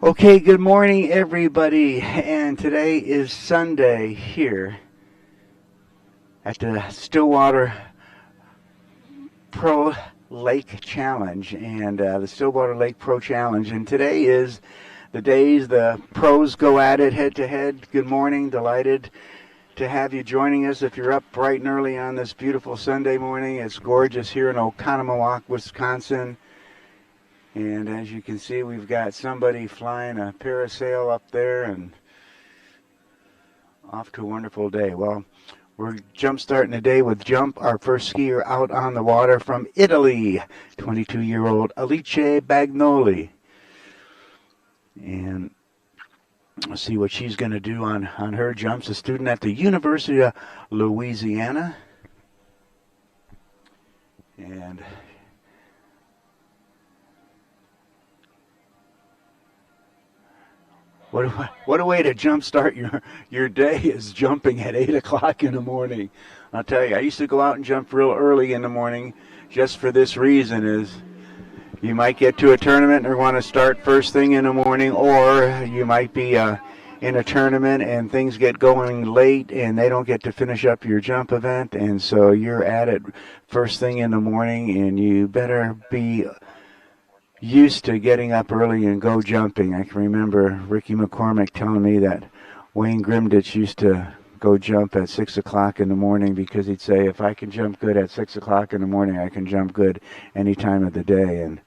Okay, good morning, everybody. And today is Sunday here at the Stillwater Pro Lake Challenge and the Stillwater Lake Pro Challenge. And today is the days the pros go at it head to head. Good morning. Delighted to have you joining us. If you're up bright and early on this beautiful Sunday morning, it's gorgeous here in Oconomowoc, Wisconsin. And as you can see, we've got somebody flying a parasail up there and off to a wonderful day. Well, we're jump starting the day with Jump, our first skier out on the water from Italy, 22-year-old Alice Bagnoli. And we'll see what she's going to do on her jumps. A student at the University of Louisiana. And what a way to jumpstart your day is jumping at 8 o'clock in the morning. I'll tell you, I used to go out and jump real early in the morning just for this reason is you might get to a tournament or want to start first thing in the morning, or you might be in a tournament and things get going late and they don't get to finish up your jump event, and so you're at it first thing in the morning and you better be used to getting up early and go jumping. I can remember Ricky McCormick telling me that Wayne Grimditch used to go jump at 6 o'clock in the morning because he'd say, if I can jump good at 6 o'clock in the morning, I can jump good any time of the day. And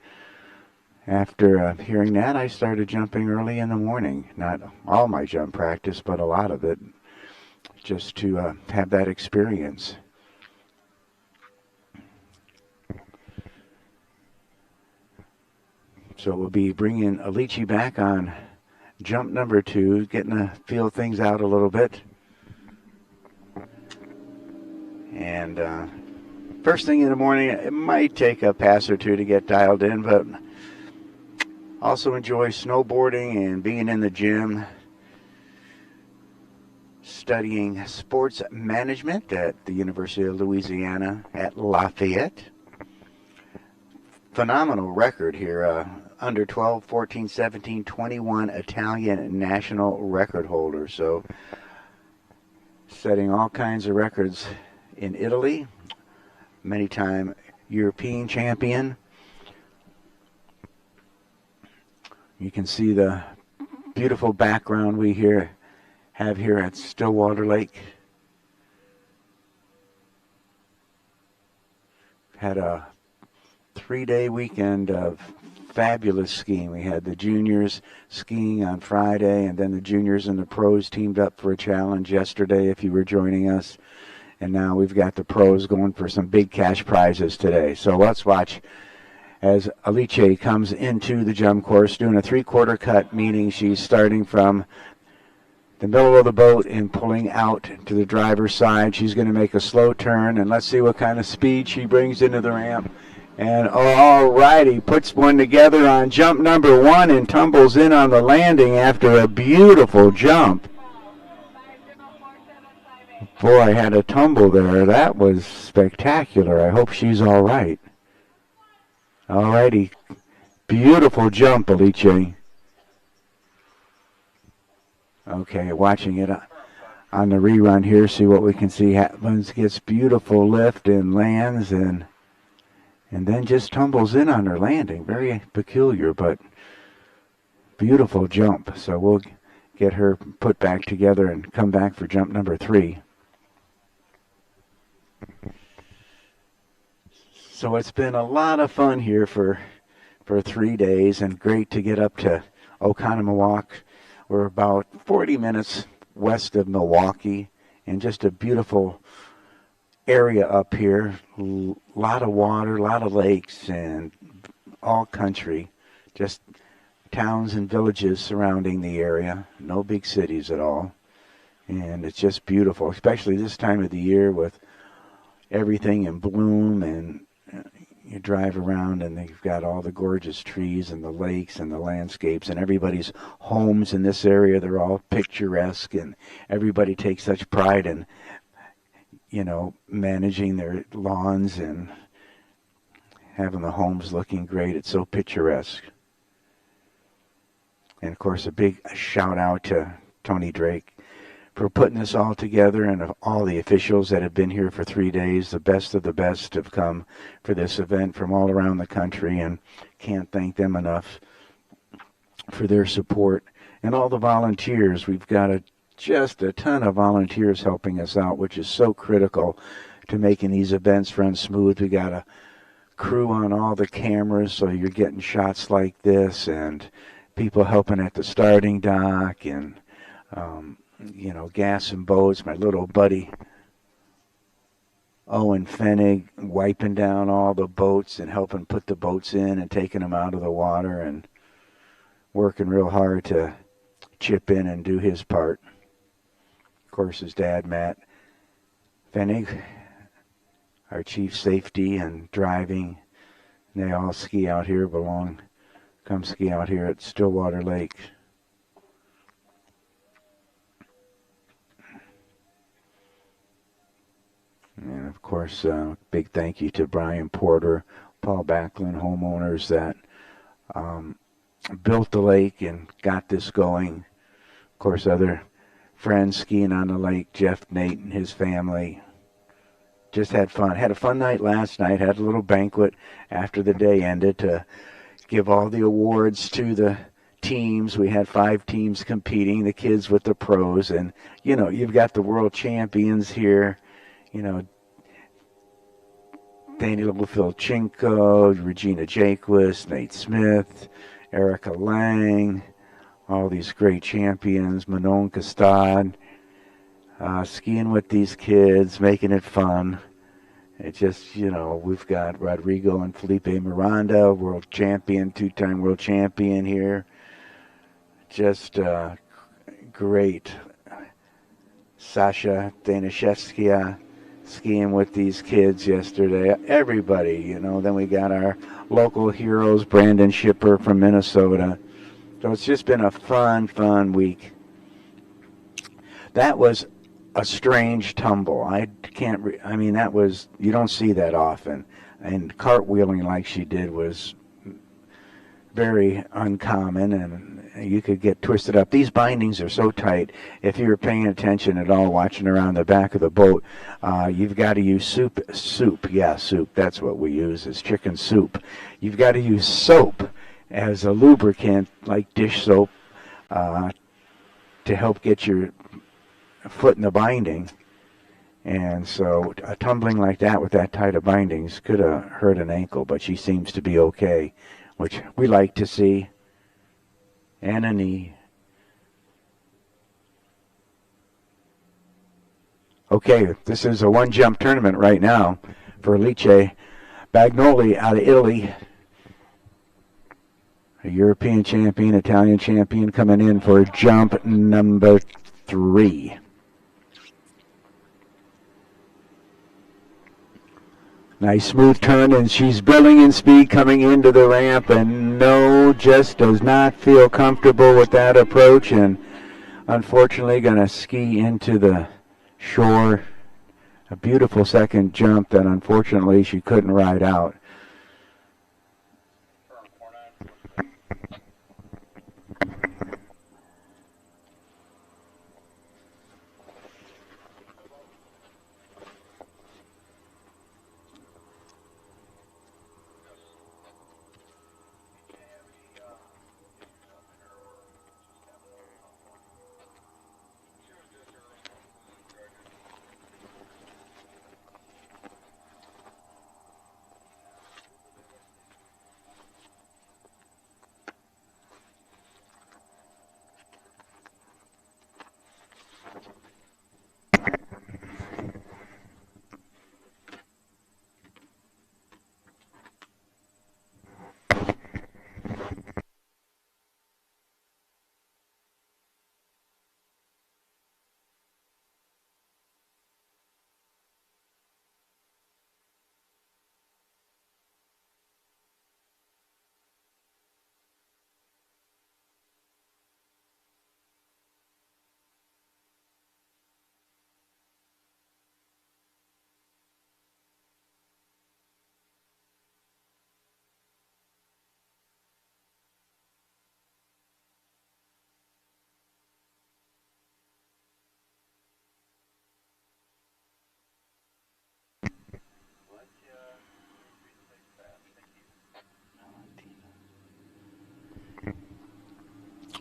after hearing that, I started jumping early in the morning. Not all my jump practice, but a lot of it, just to have that experience. So we'll be bringing Alici back on jump number 2, getting to feel things out a little bit. And first thing in the morning, it might take a pass or two to get dialed in, but also enjoy snowboarding and being in the gym, studying sports management at the University of Louisiana at Lafayette. Phenomenal record here. Under 12, 14, 17, 21 Italian national record holder. So setting all kinds of records in Italy. Many-time European champion. You can see the beautiful background we have here at Stillwater Lake. Had a 3-day weekend of fabulous skiing. We had the juniors skiing on Friday, and then the juniors and the pros teamed up for a challenge yesterday if you were joining us. And now we've got the pros going for some big cash prizes today. So let's watch as Alice comes into the jump course doing a 3/4 cut, meaning she's starting from the middle of the boat and pulling out to the driver's side. She's going to make a slow turn, and let's see what kind of speed she brings into the ramp. And all righty, puts one together on jump number 1 and tumbles in on the landing after a beautiful jump. Boy, had a tumble there. That was spectacular. I hope she's all right. All righty. Beautiful jump, Alice. Okay, watching it on the rerun here, see what we can see happens. Gets beautiful lift and lands and then just tumbles in on her landing. Very peculiar, but beautiful jump. So we'll get her put back together and come back for jump number 3. So it's been a lot of fun here for 3 days, and great to get up to Oconomowoc. We're about 40 minutes west of Milwaukee, and just a beautiful area up here. A lot of water, a lot of lakes, and all country. Just towns and villages surrounding the area. No big cities at all. And it's just beautiful, especially this time of the year with everything in bloom, and you drive around and you've got all the gorgeous trees and the lakes and the landscapes, and everybody's homes in this area, they're all picturesque, and everybody takes such pride in, managing their lawns and having the homes looking great. It's so picturesque. And, of course, a big shout out to Tony Drake for putting this all together, and all the officials that have been here for 3 days. The best of the best have come for this event from all around the country, and can't thank them enough for their support. And all the volunteers. We've got just a ton of volunteers helping us out, which is so critical to making these events run smooth. We got a crew on all the cameras, so you're getting shots like this, and people helping at the starting dock, and gas and boats. My little buddy Owen Fennig wiping down all the boats and helping put the boats in and taking them out of the water, and working real hard to chip in and do his part. Of course, his dad, Matt Fennig, our chief safety and driving. They all ski out here, come ski out here at Stillwater Lake. And, of course, big thank you to Brian Porter, Paul Backlund, homeowners that built the lake and got this going. Of course, other friends skiing on the lake, Jeff Nate and his family. Just had fun. Had a fun night last night. Had a little banquet after the day ended to give all the awards to the teams. We had 5 teams competing, the kids with the pros. And, you've got the world champions here. Daniel Filchenko, Regina Jaquist, Nate Smith, Erica Lang, all these great champions, Manon Castad, skiing with these kids, making it fun. It just, we've got Rodrigo and Felipe Miranda, world champion, 2-time world champion here. Just great. Sasha Danishevskia skiing with these kids yesterday. Everybody, Then we got our local heroes, Brandon Shipper from Minnesota. So it's just been a fun week. That was a strange tumble. That was, you don't see that often. And cartwheeling like she did was very uncommon, and you could get twisted up. These bindings are so tight. If you were paying attention at all, watching around the back of the boat, you've got to use soup. Yeah, soup. That's what we use, is chicken soup. You've got to use soap as a lubricant, like dish soap, to help get your foot in the binding. And so a tumbling like that with that tight of bindings could have hurt an ankle, but she seems to be okay, which we like to see. And a knee. Okay, this is a one-jump tournament right now for Alice Bagnoli out of Italy. A European champion, Italian champion, coming in for jump number 3. Nice smooth turn, and she's building in speed coming into the ramp, and just does not feel comfortable with that approach, and unfortunately going to ski into the shore. A beautiful second jump that unfortunately she couldn't ride out.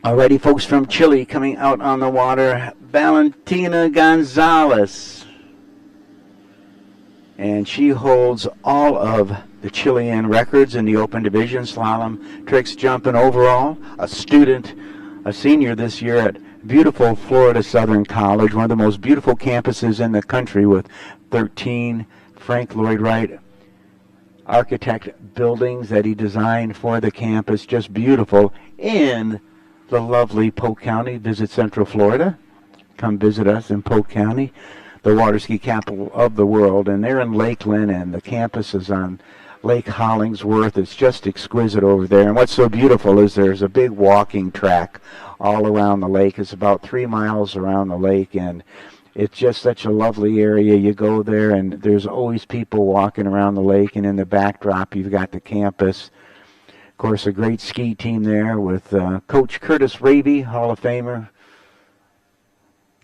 Alrighty, folks, from Chile coming out on the water, Valentina Gonzalez. And she holds all of the Chilean records in the open division, slalom, tricks, jumping overall. A student, a senior this year at beautiful Florida Southern College, one of the most beautiful campuses in the country with 13 Frank Lloyd Wright architect buildings that he designed for the campus. Just beautiful in the lovely Polk County. Visit Central Florida. Come visit us in Polk County, the water ski capital of the world. And they're in Lakeland, and the campus is on Lake Hollingsworth. It's just exquisite over there. And what's so beautiful is there's a big walking track all around the lake. It's about 3 miles around the lake, and it's just such a lovely area. You go there, and there's always people walking around the lake, and in the backdrop, you've got the campus. Of course, a great ski team there with Coach Curtis Ravy, Hall of Famer,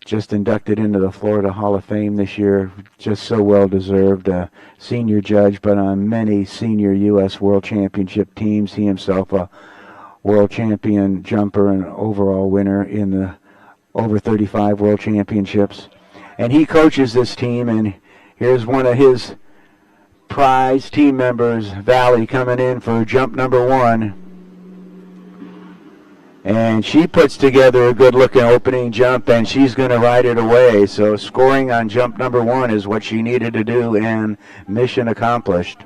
just inducted into the Florida Hall of Fame this year. Just so well-deserved. Senior judge, but on many senior U.S. World Championship teams. He himself a world champion jumper and overall winner in the over 35 World Championships. And he coaches this team, and here's one of his prize team members, Valley, coming in for jump number 1. And she puts together a good-looking opening jump, and she's going to ride it away. So scoring on jump number 1 is what she needed to do, and mission accomplished.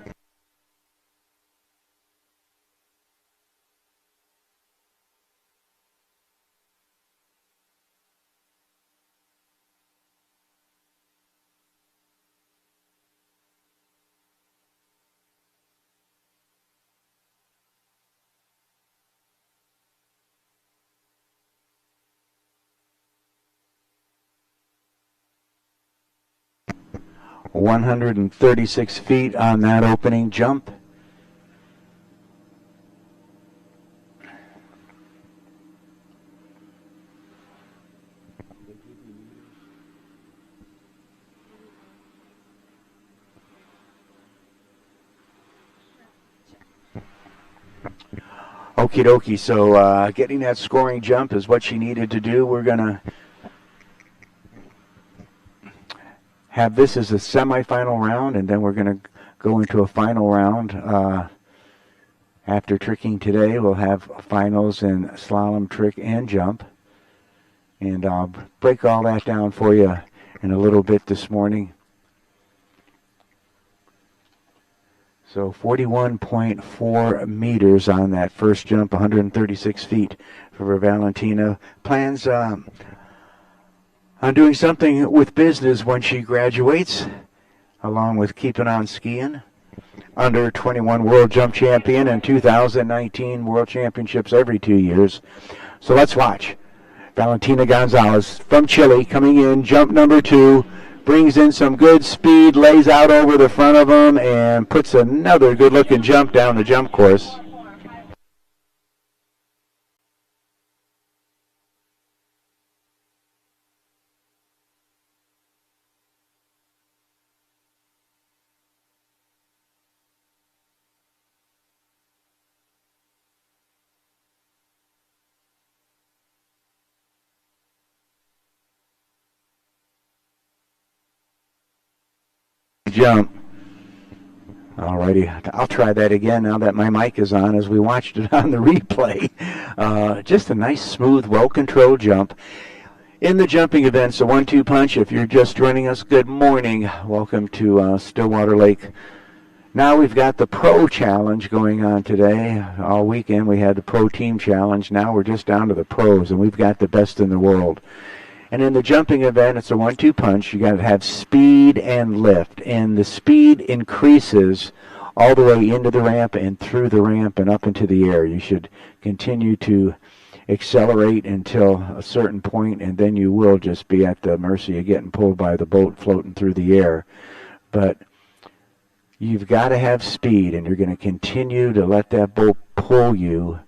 ...136 feet on that opening jump. Okie dokie, so getting that scoring jump is what she needed to do. We're going to have this as a semifinal round, and then we're going to go into a final round. After tricking today, we'll have finals in slalom, trick, and jump. And I'll break all that down for you in a little bit this morning. So 41.4 meters on that first jump, 136 feet for Valentina. Plans on doing something with business when she graduates, along with keeping on skiing. Under 21 World Jump Champion and 2019 World Championships every 2 years. So let's watch. Valentina Gonzalez from Chile coming in, jump number 2. Brings in some good speed, lays out over the front of him, and puts another good-looking jump down the jump course. Jump. Alrighty, I'll try that again now that my mic is on as we watched it on the replay. Just a nice, smooth, well-controlled jump. In the jumping events, a 1-2 punch. If you're just joining us, good morning. Welcome to Stillwater Lake. Now we've got the Pro Challenge going on today. All weekend we had the Pro Team Challenge. Now we're just down to the pros, and we've got the best in the world. And in the jumping event, it's a 1-2 punch. You got to have speed and lift. And the speed increases all the way into the ramp and through the ramp and up into the air. You should continue to accelerate until a certain point, and then you will just be at the mercy of getting pulled by the boat floating through the air. But you've got to have speed, and you're going to continue to let that boat pull you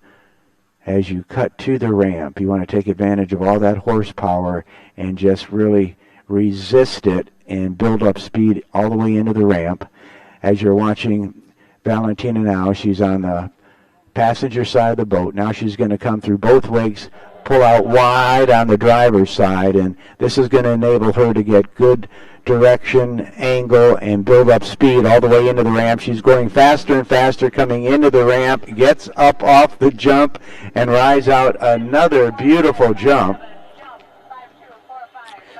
as you cut to the ramp. You want to take advantage of all that horsepower and just really resist it and build up speed all the way into the ramp. As you're watching Valentina now, she's on the passenger side of the boat. Now she's going to come through both wakes, pull out wide on the driver's side, and this is going to enable her to get good direction, angle, and build up speed all the way into the ramp. She's going faster and faster coming into the ramp, gets up off the jump, and rides out another beautiful jump.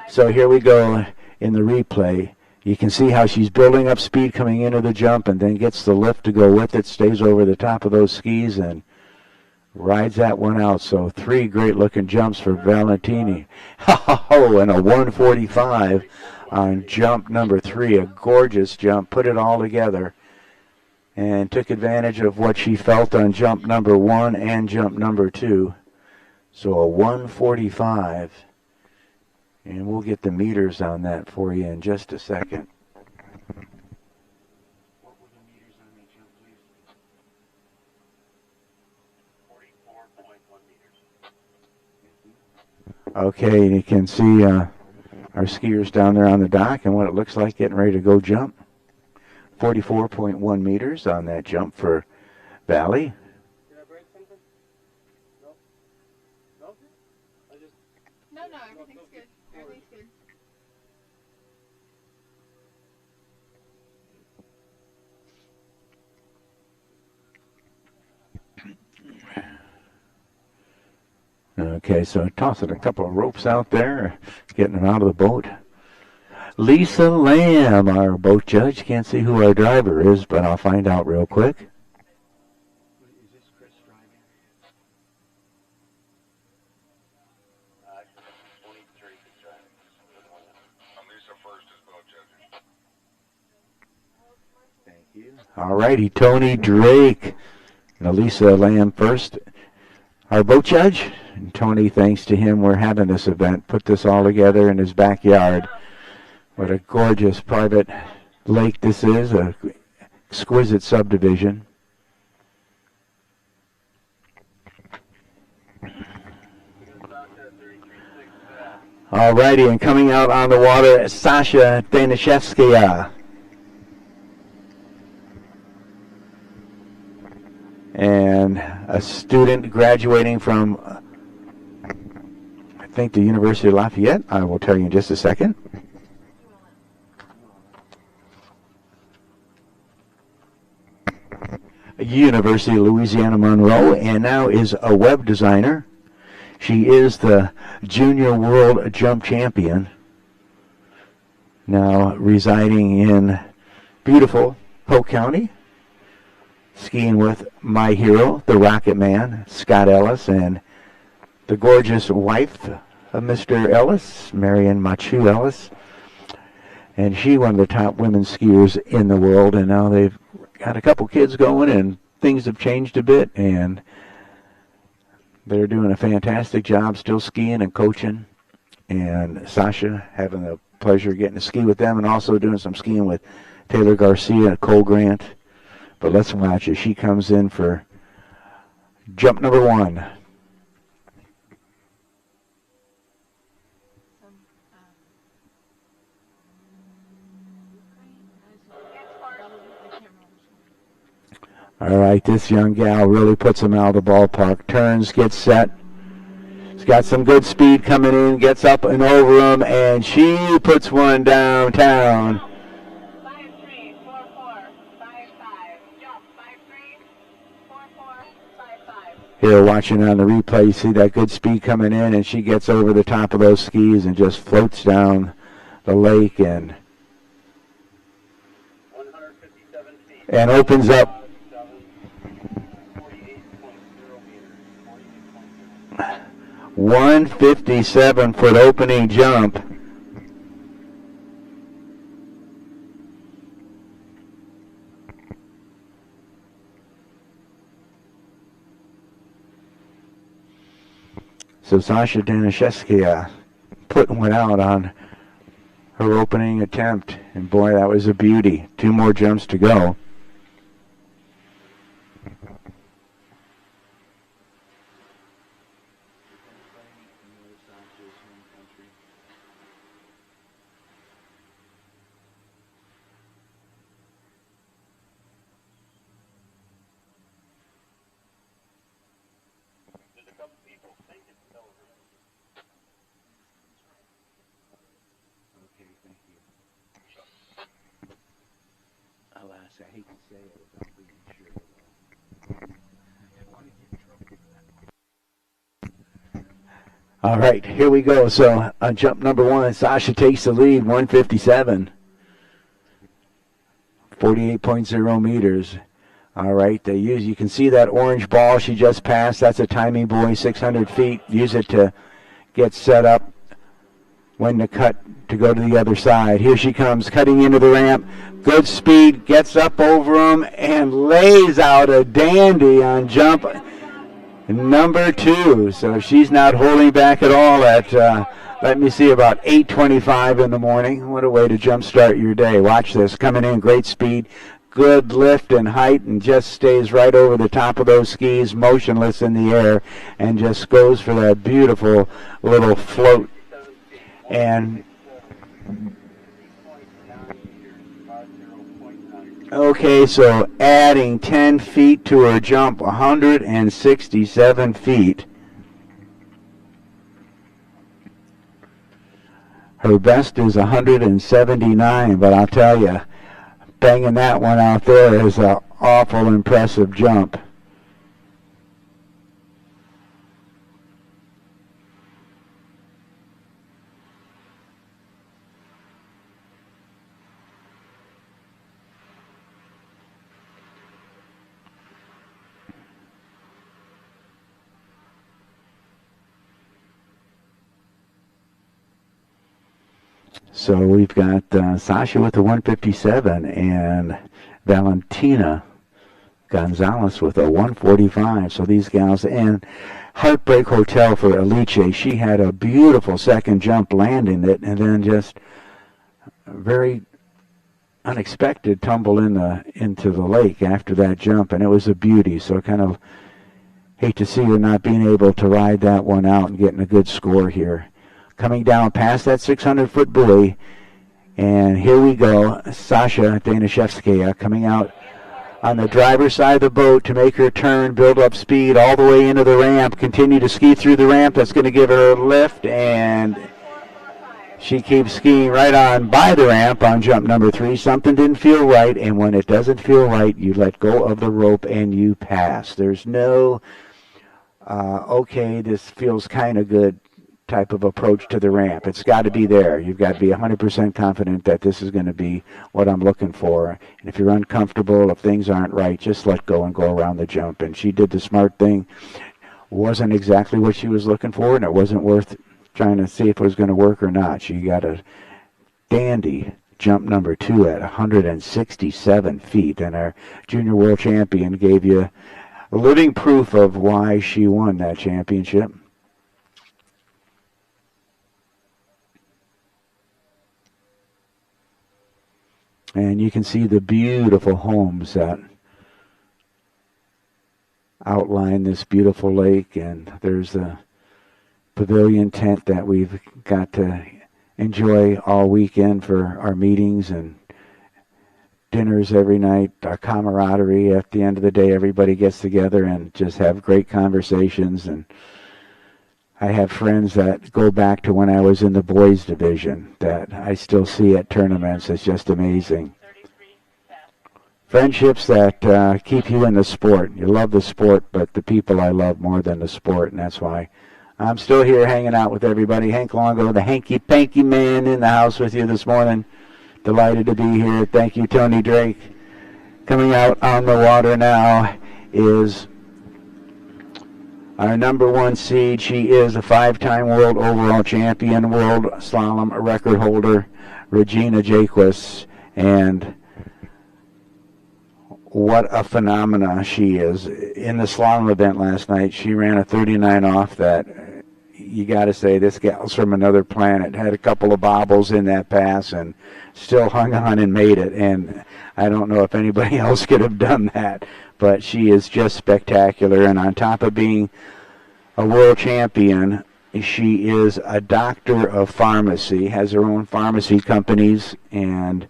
So here we go in the replay. You can see how she's building up speed coming into the jump and then gets the lift to go with it, stays over the top of those skis, and rides that one out. So 3 great-looking jumps for Valentini. Oh, and a 145 on jump number 3. A gorgeous jump. Put it all together and took advantage of what she felt on jump number 1 and jump number 2. So a 145. And we'll get the meters on that for you in just a second. What were the meters on that jump, please? 44.1 meters. Okay, and you can see our skiers down there on the dock and what it looks like getting ready to go jump. 44.1 meters on that jump for Valley. Did I break something? No. No? No, everything's good. Everything's good. Okay, so tossing a couple of ropes out there, getting them out of the boat. Lisa Lamb, our boat judge. Can't see who our driver is, but I'll find out real quick. Is this Chris driving? 23 is driving. I'm Lisa first as boat judge. Thank you. All righty, Tony Drake. And Lisa Lamb first. Our boat judge, and Tony, thanks to him, we're having this event, put this all together in his backyard. What a gorgeous private lake this is, a exquisite subdivision. All righty, and coming out on the water, Sasha Danishevskaya. And a student graduating from, I think, the University of Lafayette. I will tell you in just a second. University of Louisiana Monroe, and now is a web designer. She is the Junior World Jump Champion, now residing in beautiful Polk County, skiing with my hero, the Rocket Man, Scott Ellis, and the gorgeous wife of Mr. Ellis, Marion Machu Ellis. And she, one of the top women skiers in the world, and now they've got a couple kids going, and things have changed a bit, and they're doing a fantastic job still skiing and coaching. And Sasha having the pleasure of getting to ski with them and also doing some skiing with Taylor Garcia and Cole Grant. But let's watch as she comes in for jump number 1. All right, this young gal really puts them out of the ballpark. Turns, gets set. She's got some good speed coming in, gets up and over them, and she puts one downtown. 5-3, 4-4, 5-5. Jump, 5-3, 4-4, 5-5. Here, watching on the replay, you see that good speed coming in, and she gets over the top of those skis and just floats down the lake and 157 feet. And opens up 157-foot opening jump. So Sasha Danishevskaya putting one out on her opening attempt. And boy, that was a beauty. 2 more jumps to go. Okay, thank you. Alas, I hate to say it without being sure, though. I don't want to get in trouble for that. All right, here we go. So on jump number one, Sasha takes the lead, 157. 48.0 meters. All right, you can see that orange ball she just passed. That's a timing buoy, 600 feet. Use it to get set up when to cut to go to the other side. Here she comes, cutting into the ramp. Good speed, gets up over them, and lays out a dandy on jump number two. So she's not holding back at all at, let me see, about 8:25 in the morning. What a way to jumpstart your day. Watch this, coming in, great speed, good lift and height, and just stays right over the top of those skis, motionless in the air, and just goes for that beautiful little float. And okay, so adding 10 feet to her jump, 167 feet. Her best is 179, but I'll tell you, banging that one out there is an awful impressive jump. So we've got Sasha with a 157 and Valentina Gonzalez with a 145. So these gals, and Heartbreak Hotel for Alice, she had a beautiful second jump landing it, and then just very unexpected tumble into the lake after that jump, and it was a beauty. So kind of hate to see her not being able to ride that one out and getting a good score here. Coming down past that 600-foot buoy, and here we go. Sasha Danishevskaya coming out on the driver's side of the boat to make her turn, build up speed all the way into the ramp, continue to ski through the ramp. That's going to give her a lift, and she keeps skiing right on by the ramp on jump number 3. Something didn't feel right, and when it doesn't feel right, you let go of the rope and you pass. There's no, okay, this feels kind of good type of approach to the ramp. It's got to be there. You've got to be 100% confident that this is going to be what I'm looking for. And if you're uncomfortable, if things aren't right, just let go and go around the jump. And she did the smart thing. Wasn't exactly what she was looking for, and it wasn't worth trying to see if it was going to work or not. She got a dandy jump number 2 at 167 feet. And our junior world champion gave you living proof of why she won that championship. And you can see the beautiful homes that outline this beautiful lake. And there's the pavilion tent that we've got to enjoy all weekend for our meetings and dinners every night, our camaraderie. At the end of the day, everybody gets together and just have great conversations. And I have friends that go back to when I was in the boys division that I still see at tournaments. It's just amazing. Friendships that keep you in the sport. You love the sport, but the people I love more than the sport, and that's why I'm still here hanging out with everybody. Hank Longo, the hanky-panky man, in the house with you this morning. Delighted to be here. Thank you, Tony Drake. Coming out on the water now is our number 1 seed. She is a 5-time world overall champion, world slalom record holder, Regina Jaquist. And what a phenomena she is. In the slalom event last night, she ran a 39 off that you got to say this gal's from another planet. Had a couple of bobbles in that pass and still hung on and made it. And I don't know if anybody else could have done that, but she is just spectacular. And on top of being a world champion, she is a doctor of pharmacy, has her own pharmacy companies, and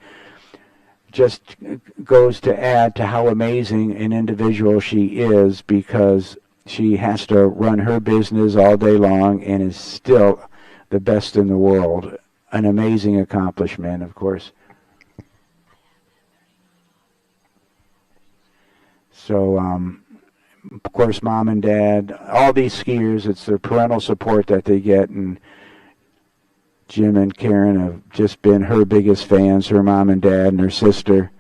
just goes to add to how amazing an individual she is, because She has to run her business all day long and is still the best in the world. An amazing accomplishment, of course. So, of course, mom and dad, all these skiers, it's their parental support that they get, and Jim and Karen have just been her biggest fans, her mom and dad and her sister.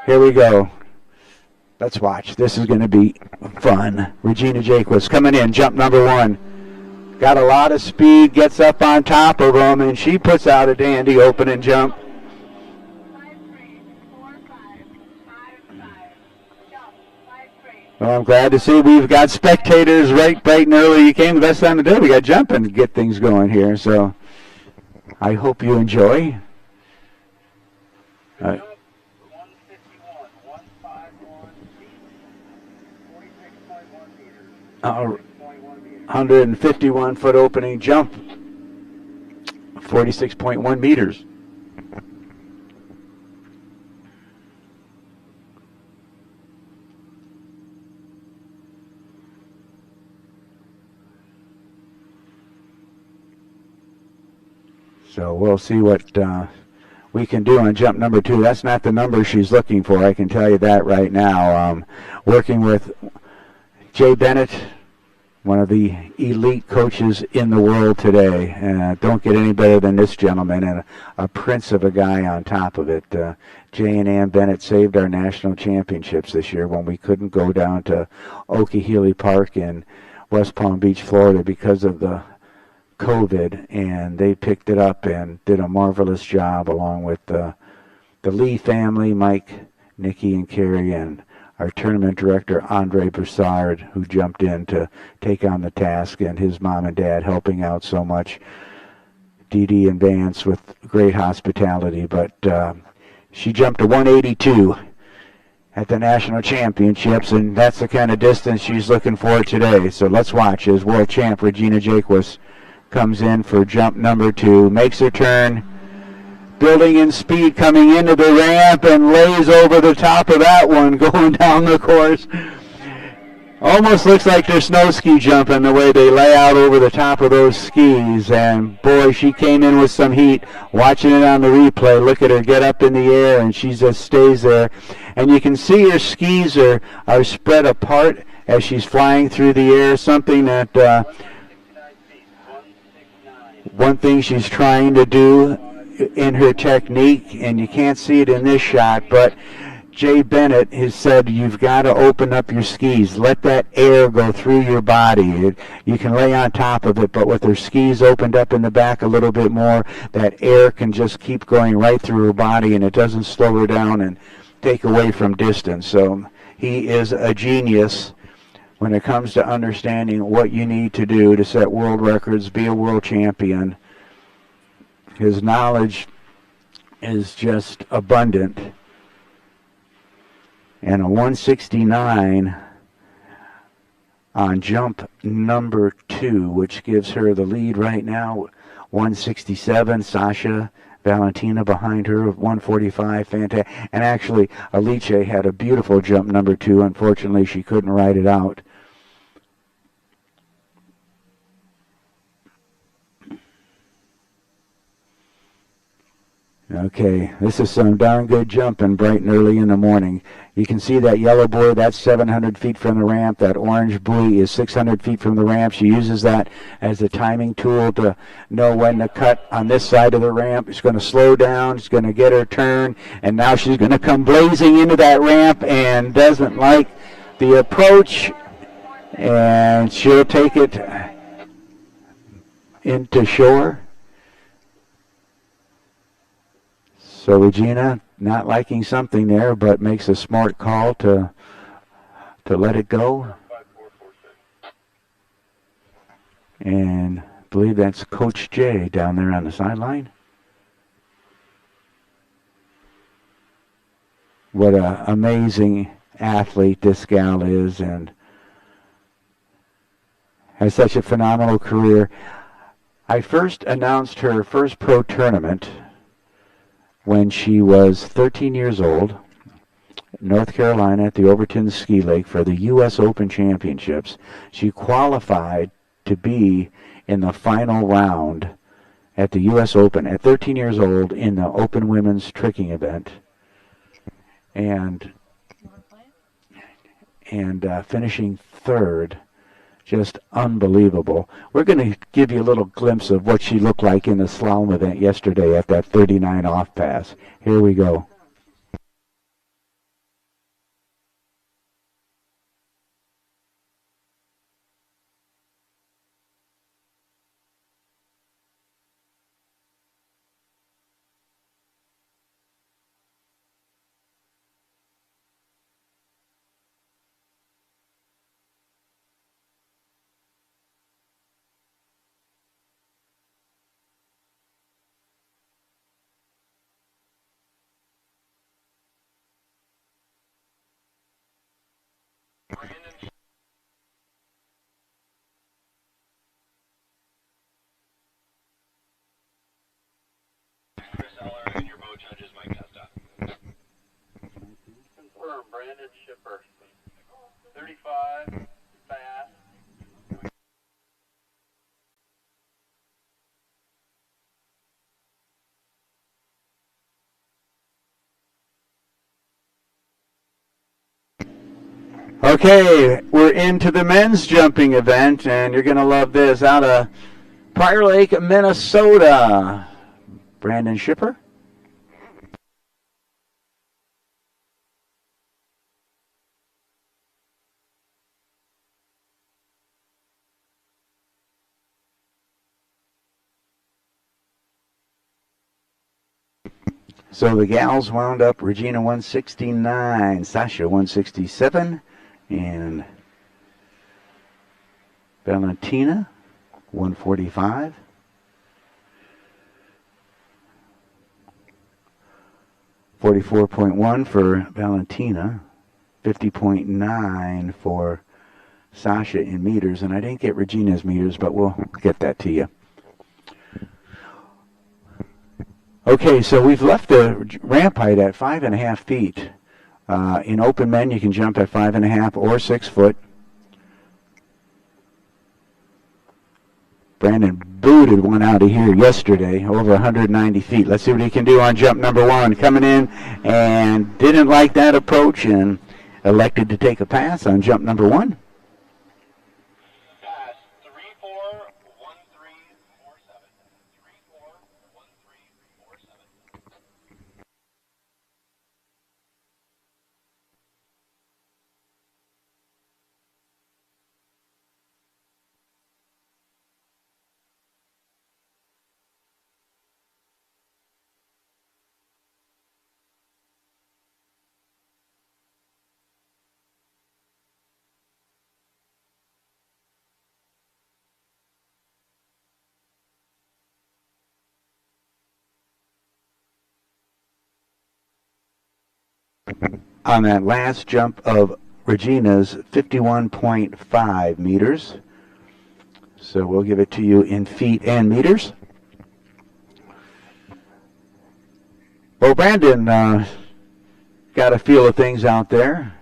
Here we go. Let's watch. This is going to be fun. Regina Jaquist coming in, jump number 1. Got a lot of speed, gets up on top of them, and she puts out a dandy opening jump. 5-3, 4-5, 5-5, jump, 5-3. Well, I'm glad to see we've got spectators right and early. You came the best time of the day. We got jumping to get things going here, so I hope you enjoy. 151-foot opening jump, 46.1 meters. So we'll see what we can do on jump number 2. That's not the number she's looking for, I can tell you that right now. Working with Jay Bennett, one of the elite coaches in the world today. Don't get any better than this gentleman, and a prince of a guy on top of it. Jay and Ann Bennett saved our national championships this year when we couldn't go down to Okeechobee Park in West Palm Beach, Florida because of the COVID, and they picked it up and did a marvelous job along with the Lee family, Mike, Nikki, and Carrie, and our tournament director, Andre Broussard, who jumped in to take on the task, and his mom and dad helping out so much. Dee Dee and Vance with great hospitality, but she jumped a 182 at the national championships, and that's the kind of distance she's looking for today. So let's watch as world champ Regina Jaquist comes in for jump number 2, makes her turn, building in speed, coming into the ramp, and lays over the top of that one, going down the course. Almost looks like they're snow ski jumping the way they lay out over the top of those skis. And boy, she came in with some heat. Watching it on the replay, look at her get up in the air, and she just stays there. And you can see her skis are spread apart as she's flying through the air, something that one thing she's trying to do in her technique, and you can't see it in this shot, but Jay Bennett has said you've got to open up your skis. Let that air go through your body. You can lay on top of it, but with her skis opened up in the back a little bit more, that air can just keep going right through her body, and it doesn't slow her down and take away from distance. So he is a genius when it comes to understanding what you need to do to set world records, be a world champion. His knowledge is just abundant. And a 169 on jump number 2, which gives her the lead right now. 167, Sasha Valentina behind her, 145, fantastic. And actually, Alice had a beautiful jump number 2. Unfortunately, she couldn't ride it out. Okay, this is some darn good jumping bright and early in the morning. You can see that yellow buoy, that's 700 feet from the ramp. That orange buoy is 600 feet from the ramp. She uses that as a timing tool to know when to cut on this side of the ramp. She's going to slow down, she's going to get her turn, and now she's going to come blazing into that ramp and doesn't like the approach, and she'll take it into shore. So Regina not liking something there, but makes a smart call to let it go. And I believe that's Coach Jay down there on the sideline. What an amazing athlete this gal is, and has such a phenomenal career. I first announced her first pro tournament when she was 13 years old, North Carolina at the Overton Ski Lake for the U.S. Open Championships. She qualified to be in the final round at the U.S. Open at 13 years old in the Open Women's Tricking event. And finishing third. Just unbelievable. We're going to give you a little glimpse of what she looked like in the slalom event yesterday at that 39 off pass. Here we go. Confirm, Brandon Shipper. 35, fast. Okay, we're into the men's jumping event, and you're going to love this. Out of Prior Lake, Minnesota, Brandon Shipper. So the gals wound up Regina 169, Sasha 167, and Valentina 145. 44.1 for Valentina, 50.9 for Sasha in meters, and I didn't get Regina's meters, but we'll get that to you. Okay, so we've left the ramp height at 5.5 feet. In open men, you can jump at 5.5 or 6 foot. Brandon booted one out of here yesterday, over 190 feet. Let's see what he can do on jump number one. Coming in and didn't like that approach and elected to take a pass on jump number one. Pass 341347. 341347. On that last jump of Regina's 51.5 meters. So we'll give it to you in feet and meters. Well, Brandon got a feel of things out there.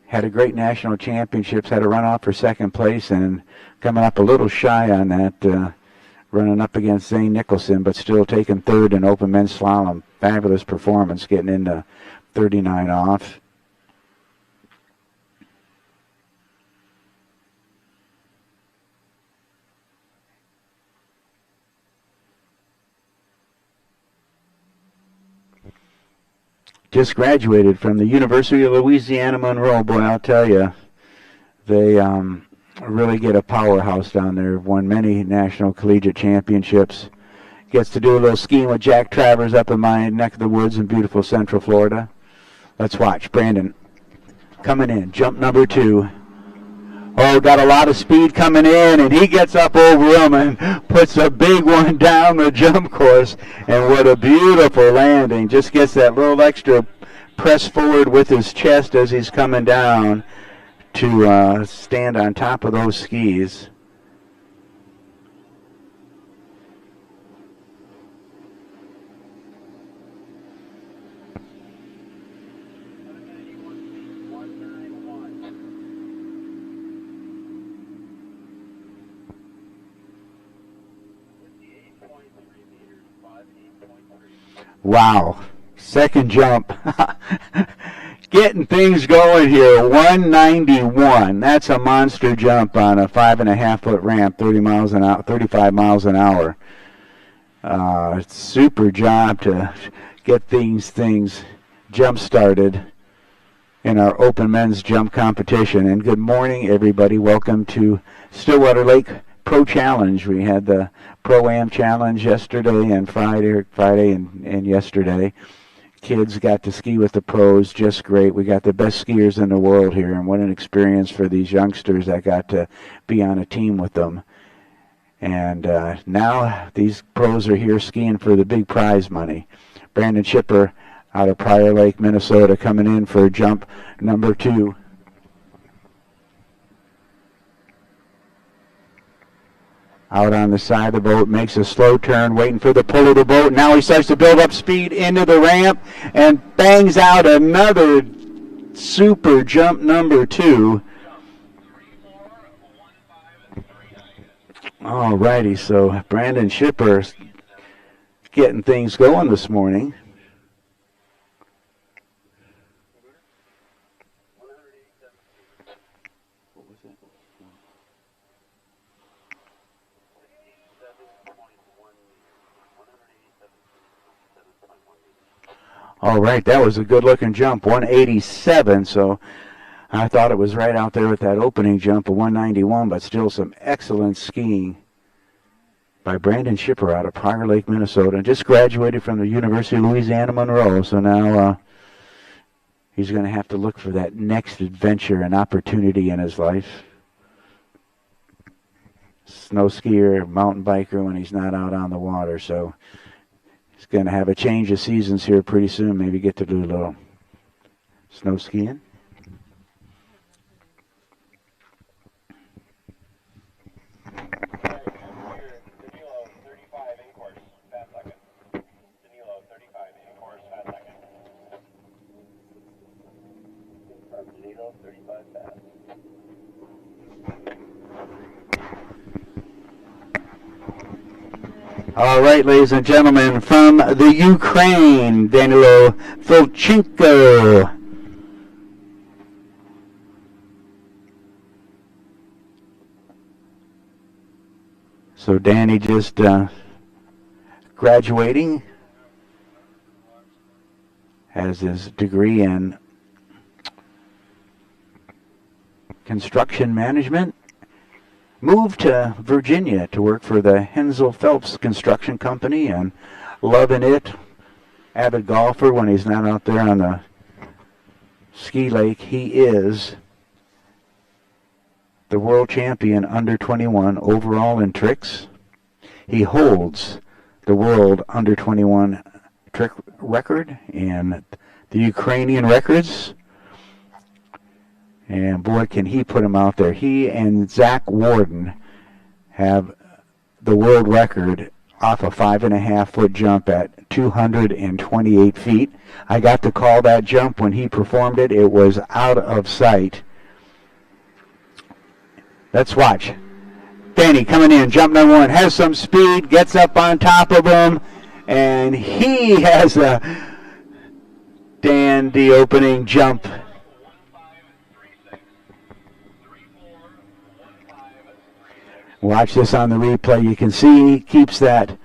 Had a great national championships, had a runoff for second place, and coming up a little shy on that, running up against Zane Nicholson, but still taking third in open men's slalom. Fabulous performance, getting into 39 off. Just graduated from the University of Louisiana Monroe. Boy, I'll tell you, they really get a powerhouse down there. Won many national collegiate championships. Gets to do a little skiing with Jack Travers up in my neck of the woods in beautiful Central Florida. Let's watch Brandon coming in. Jump number two. Oh, got a lot of speed coming in, and he gets up over him and puts a big one down the jump course. And what a beautiful landing. Just gets that little extra press forward with his chest as he's coming down to stand on top of those skis. Wow. Second jump. Getting things going here. 191. That's a monster jump on a 5.5-foot ramp, 35 miles an hour. Super job to get these things jump started in our open men's jump competition. And good morning, everybody. Welcome to Stillwater Lake Pro Challenge. We had the Pro-Am Challenge yesterday and Friday and yesterday. Kids got to ski with the pros, just great. We got the best skiers in the world here, and what an experience for these youngsters that got to be on a team with them. And now these pros are here skiing for the big prize money. Brandon Schipper out of Prior Lake, Minnesota, coming in for jump number 2. Out on the side of the boat, makes a slow turn, waiting for the pull of the boat. Now he starts to build up speed into the ramp and bangs out another super jump number 2. All righty, so Brandon Schipper getting things going this morning. All right, that was a good-looking jump, 187, so I thought it was right out there with that opening jump of 191, but still some excellent skiing by Brandon Schipper out of Prior Lake, Minnesota. Just graduated from the University of Louisiana Monroe, so now he's going to have to look for that next adventure and opportunity in his life. Snow skier, mountain biker when he's not out on the water, so he's going to have a change of seasons here pretty soon. Maybe get to do a little snow skiing. All right, ladies and gentlemen, from the Ukraine, Danilo Filchenko. So Danny just graduating, has his degree in construction management. Moved to Virginia to work for the Hensel Phelps Construction Company and loving it. Avid golfer when he's not out there on the ski lake. He is the world champion under 21 overall in tricks. He holds the world under 21 trick record and the Ukrainian records. And boy, can he put him out there. He and Zach Warden have the world record off a 5.5-foot jump at 228 feet. I got to call that jump when he performed it. It was out of sight. Let's watch. Danny coming in, jump number 1, has some speed, gets up on top of him, and he has a dandy opening jump. Watch this on the replay. You can see he keeps that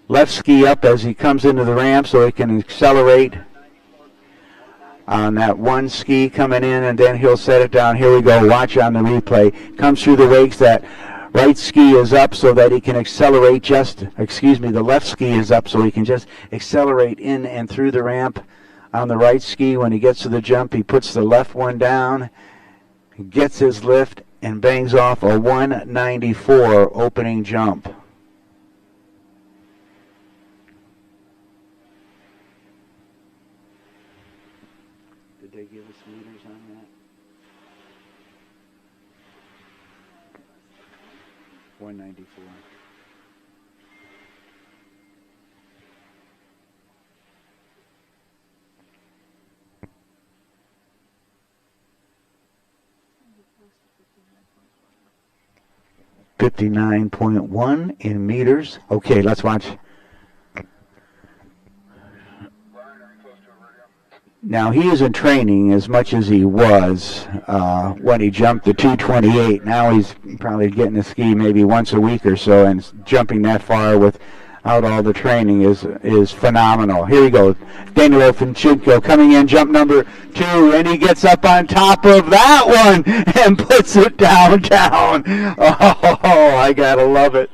left ski up as he comes into the ramp so he can accelerate on that one ski coming in, and then he'll set it down. Here we go. Watch on the replay. Comes through the wakes. That right ski is up so that he can accelerate the left ski is up so he can just accelerate in and through the ramp on the right ski. When he gets to the jump, he puts the left one down, gets his lift, and bangs off a 194 opening jump. Did they give us meters on that? 194. .1 in meters. Okay, let's watch Now, he isn't training as much as he was when he jumped the 228. Now he's probably getting a ski maybe once a week or so, and jumping that far without all the training is phenomenal. Here we go. Danilo Finchenko coming in, jump number 2, and he gets up on top of that one and puts it down. Oh, I gotta love it.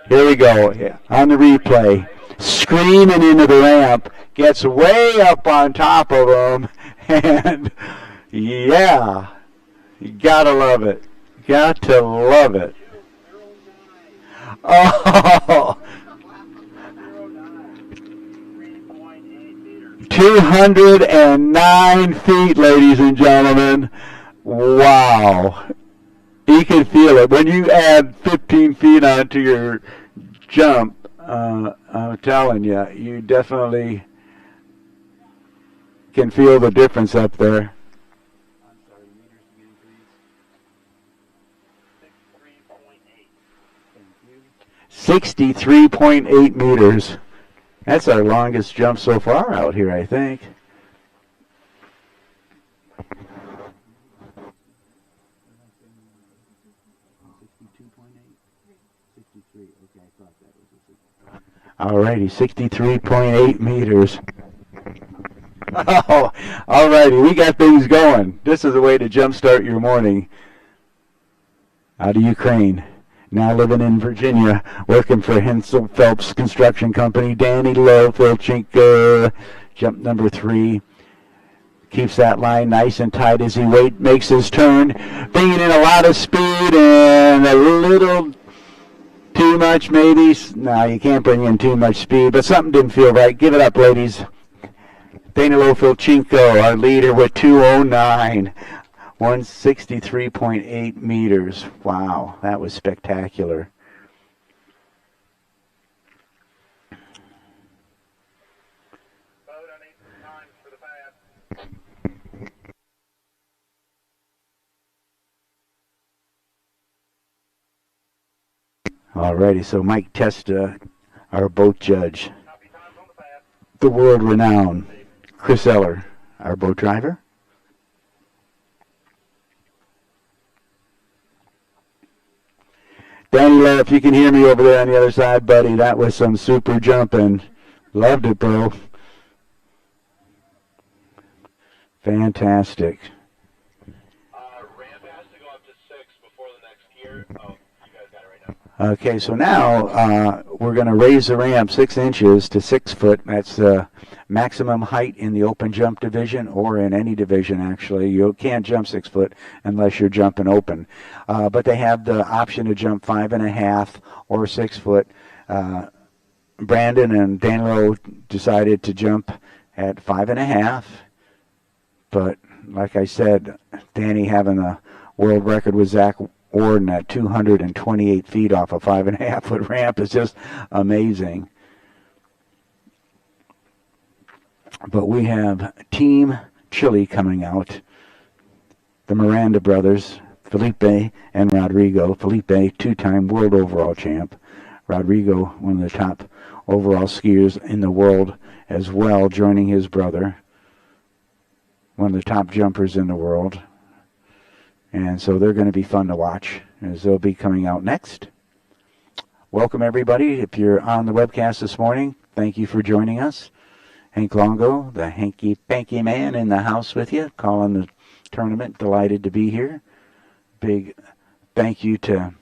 Here we go on the replay. Screaming into the ramp, gets way up on top of him, and yeah, you gotta love it. Got to love it. Oh, 209 feet, ladies and gentlemen. Wow. You can feel it. When you add 15 feet onto your jump, I'm telling you, you definitely can feel the difference up there. 63.8 meters. That's our longest jump so far out here, I think. Alrighty, 63.8 meters. Oh, alrighty, we got things going. This is a way to jumpstart your morning. Out of Ukraine, now living in Virginia, working for Hensel Phelps Construction Company. Danilo Filchenko, jump number 3. Keeps that line nice and tight as he makes his turn, bringing in a lot of speed and a little too much, maybe. No, you can't bring in too much speed, but something didn't feel right. Give it up, ladies. Danilo Filchenko, our leader, with 209, 163.8 meters. Wow, that was spectacular. Alrighty, so Mike Testa, our boat judge. The world-renowned Chris Eller, our boat driver. Danilo, if you can hear me over there on the other side, buddy, that was some super jumping. Loved it, bro. Fantastic. Ramp has to go up to 6 before the next gear. Oh, you guys got it right now. Okay, so now we're going to raise the ramp 6 inches to 6 foot. That's the maximum height in the open jump division, or in any division, actually. You can't jump 6 foot unless you're jumping open. But they have the option to jump 5.5 or 6 foot. Brandon and Danilo decided to jump at 5.5. But like I said, Danny having a world record with Zach Orden at 228 feet off a 5.5 foot ramp is just amazing. But we have Team Chile coming out. The Miranda brothers, Felipe and Rodrigo. Felipe, 2-time world overall champ. Rodrigo, one of the top overall skiers in the world as well, joining his brother. One of the top jumpers in the world. And so they're going to be fun to watch, as they'll be coming out next. Welcome, everybody. If you're on the webcast this morning, thank you for joining us. Hank Longo, the hanky-panky man, in the house with you, calling the tournament. Delighted to be here. Big thank you to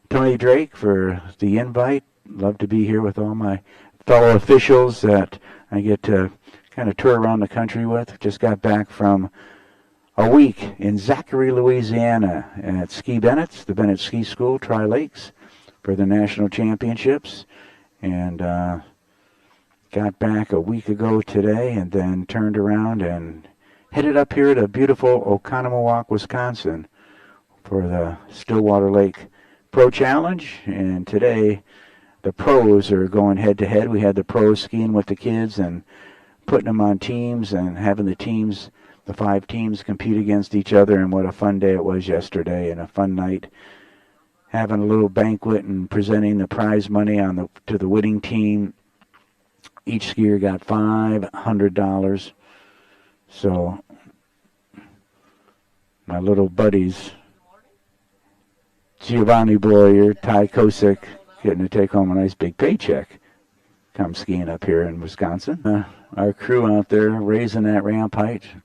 Tony Drake for the invite. Love to be here with all my fellow officials that I get to kind of tour around the country with. Just got back from a week in Zachary, Louisiana at Ski Bennett's, the Bennett Ski School, Tri-Lakes, for the national championships. And got back a week ago today, and then turned around and headed up here to beautiful Oconomowoc, Wisconsin for the Stillwater Lake Pro Challenge. And today the pros are going head-to-head. We had the pros skiing with the kids and putting them on teams and having the teams, the 5 teams, compete against each other. And what a fun day it was yesterday, and a fun night. Having a little banquet and presenting the prize money to the winning team each skier got $500. So my little buddies, Giovanni Boyer, Ty Kosick, getting to take home a nice big paycheck. Come skiing up here in Wisconsin. Our crew out there raising that ramp height,